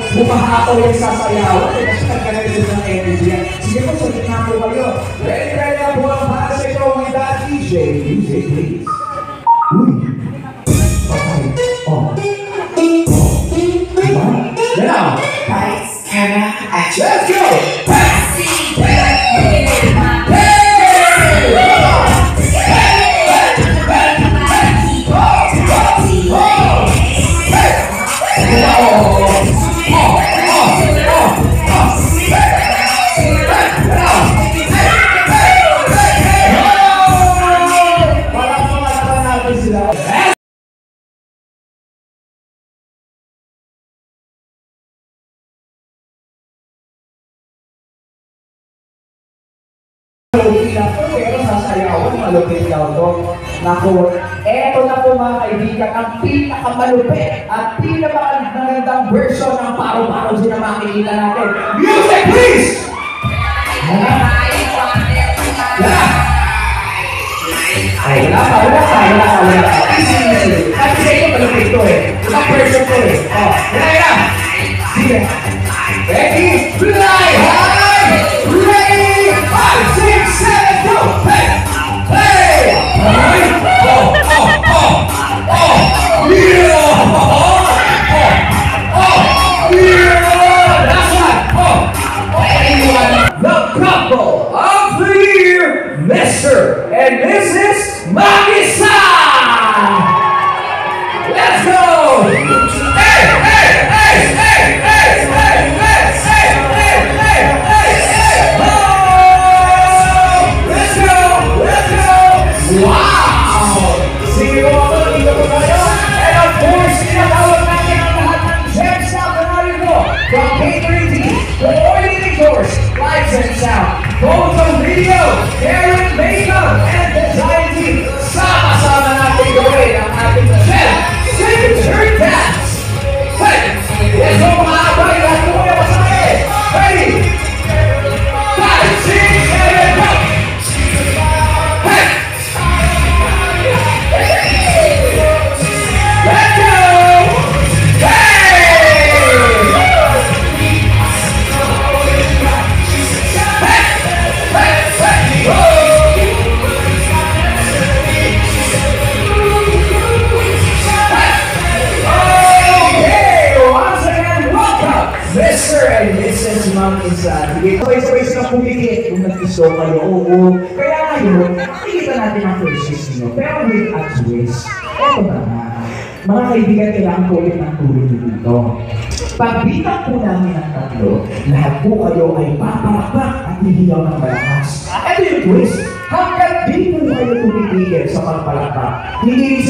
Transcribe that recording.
Bumahataw yung sasayawan kasi nagkanalitin ng energy. Sige po, sagot na po kayo. Ready na po ang para sa ito ang edad DJ. DJ, please. Uy. Okay. Oh. Diba? Now. Lights, camera, action. Let's go! Pero sasayawan, malupit daw to. Naku, eto na po mga kaibigan, ang pinakamalupit at pinakamagandang version ng paro-paro din na makikita natin. Music, please! Ay, wala pa. Easy. Kasi sa inyo, malupit to eh. Isang version to eh. Oh, yan. Sige. Ready? Fly high! Ready? 5, 6, 7, go! Hey! Hey! Oh! Yeah! That's right! The couple of the year, Mr. and Mrs. Maki-san! Let's go! Wow! See you all dito po tayo. And of course, tinatawag natin ang lahat ng gems na kanari mo. From catering team, to oiling course, lights and sound, photo, video, hair and makeup, and design team. Sama-sama natin gawin ang ating gem signature dance. Hey! Let's go mga abay! Lahat mo muna masahe! Ready? 5, 6, 7, go! Hey! Let's go! Mr. and Mrs. Maki-san. Sige, sabay-sabay silang pumikit kung nag-gusto kayo. Oo. Kaya ngayon, nakikita natin ang verses niyo. Pero with a twist. Eto na nga. Mga kaibigan, kailangan po ulit ng tulong dito. Pagbitang po namin ng tatlo, lahat po kayo ay papalakpak at hihiyaw ng malakas. Ito yung twist. Hanggat di po kayo tumipigil sa pagpalakpak, hindi